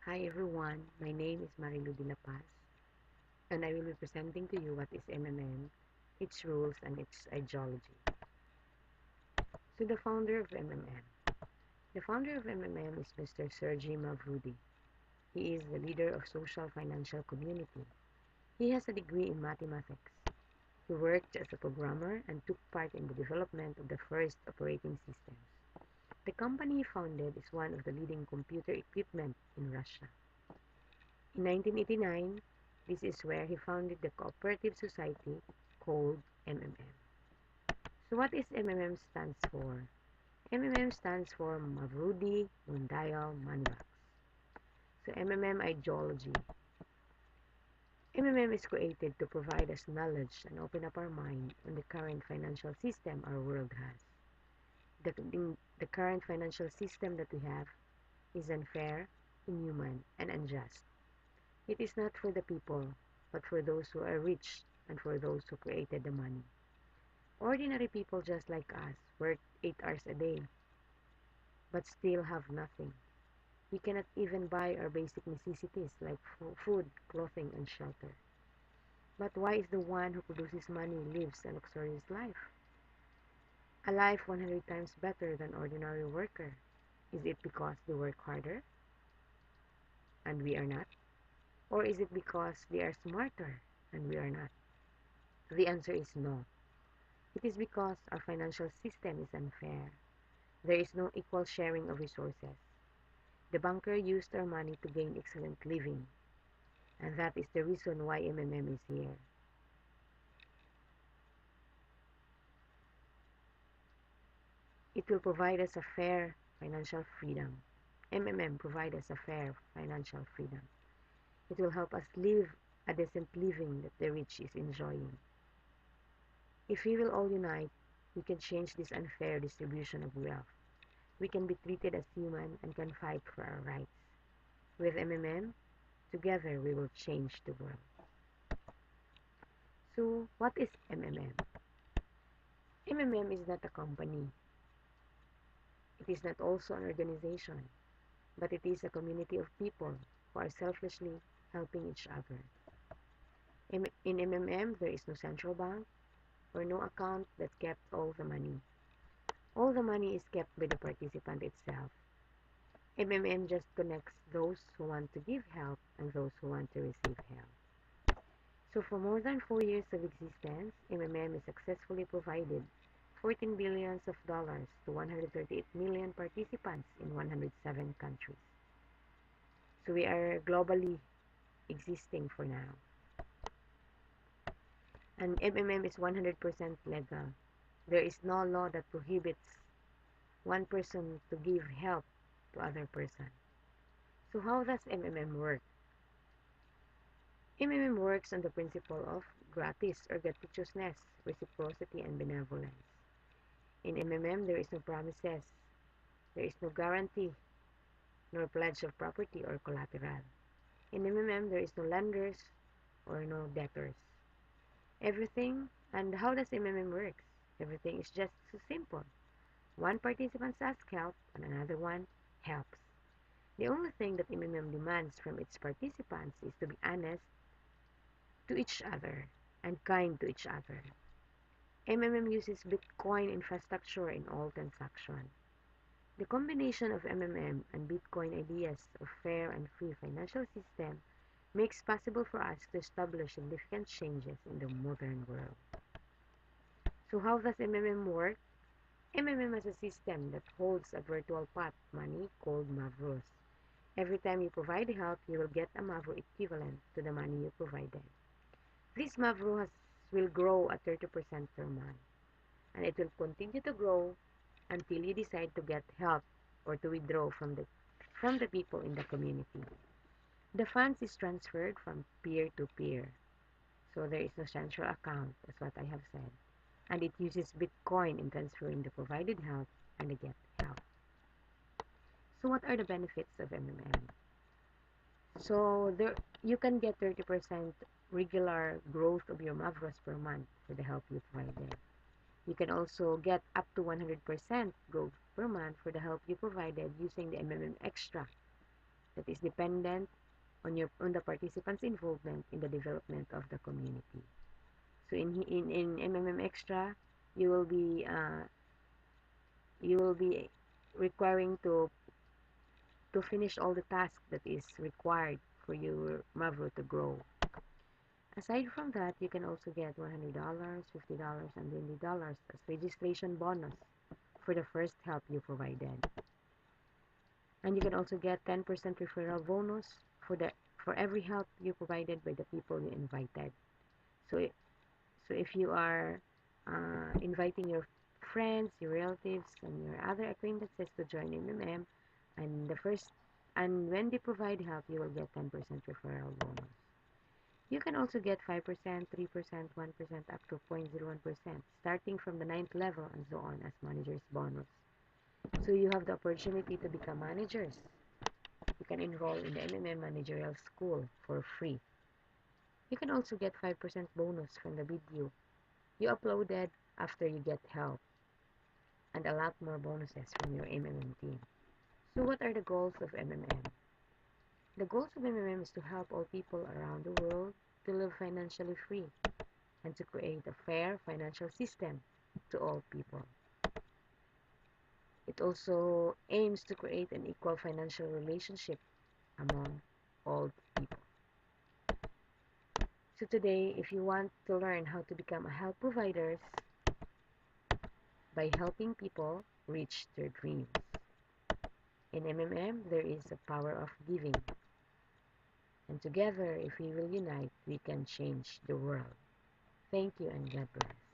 Hi everyone, my name is Marilu de la Paz, and I will be presenting to you what is MMM, its rules, and its ideology. So the founder of MMM. The founder of MMM is Mr. Sergey Mavrudi. He is the leader of social financial community. He has a degree in mathematics. He worked as a programmer and took part in the development of the first operating systems. The company he founded is one of the leading computer equipment in Russia. In 1989, this is where he founded the cooperative society called MMM. So what is MMM stands for? MMM stands for Mavrudi Mundial Moneybox. So MMM ideology. MMM is created to provide us knowledge and open up our mind on the current financial system our world has. The current financial system that we have is unfair, inhuman, and unjust. It is not for the people, but for those who are rich and for those who created the money. Ordinary people just like us work 8 hours a day, but still have nothing. We cannot even buy our basic necessities like food, clothing, and shelter. But why is the one who produces money lives a luxurious life? A life 100 times better than ordinary worker? Is it because they work harder and we are not? Or is it because they are smarter and we are not? The answer is no. It is because our financial system is unfair. There is no equal sharing of resources. The banker used our money to gain excellent living, and that is the reason why MMM is here. It will provide us a fair financial freedom. MMM provide us a fair financial freedom. It will help us live a decent living that the rich is enjoying. If we will all unite, we can change this unfair distribution of wealth. We can be treated as human and can fight for our rights. With MMM, together we will change the world. So, what is MMM? MMM is not a company. It is not also an organization, but it is a community of people who are selflessly helping each other. In MMM, there is no central bank or no account that kept all the money. All the money is kept by the participant itself. MMM just connects those who want to give help and those who want to receive help. So for more than 4 years of existence, MMM has successfully provided 14 billions of dollars to 138 million participants in 107 countries. So we are globally existing for now. And MMM is 100% legal. There is no law that prohibits one person to give help to other person. So how does MMM work? MMM works on the principle of gratis or gratuitousness, reciprocity, and benevolence. In MMM, there is no promises, there is no guarantee, nor pledge of property or collateral. In MMM, there is no lenders or no debtors. Everything, and how does MMM works? Everything is just so simple. One participant asks help and another one helps. The only thing that MMM demands from its participants is to be honest to each other and kind to each other. MMM uses Bitcoin infrastructure in all transactions. The combination of MMM and Bitcoin ideas of fair and free financial system makes possible for us to establish significant changes in the modern world. So how does MMM work? MMM has a system that holds a virtual pot money called Mavros. Every time you provide help, you will get a Mavro equivalent to the money you provided. This Mavro will grow at 30% per month, and it will continue to grow until you decide to get help or to withdraw from the people in the community. The funds is transferred from peer to peer. So there is no central account, as what I have said. And it uses Bitcoin in transferring the provided help and the get help. So what are the benefits of MMM? So there you can get 30% regular growth of your Mavros per month for the help you provided. You can also get up to 100% growth per month for the help you provided using the MMM Extra. that is dependent on the participants' involvement in the development of the community. So in MMM Extra, you will be uh, you will be requiring to finish all the tasks that is required for your Mavro to grow. Aside from that, you can also get $100, $50, and $20 as registration bonus for the first help you provided. And you can also get 10% referral bonus for every help you provided by the people you invited. So so if you are inviting your friends, your relatives, and your other acquaintances to join MMM, and when they provide help, you will get 10% referral bonus. You can also get 5%, 3%, 1%, up to 0.01%, starting from the ninth level and so on as manager's bonus. So you have the opportunity to become managers. You can enroll in the MMM Managerial School for free. You can also get 5% bonus from the video you uploaded after you get help, and a lot more bonuses from your MMM team. So what are the goals of MMM? The goals of MMM is to help all people around the world to live financially free and to create a fair financial system to all people. It also aims to create an equal financial relationship among all people. So today, if you want to learn how to become a help provider by helping people reach their dreams. In MMM, there is a power of giving. And together, if we will unite, we can change the world. Thank you and God bless.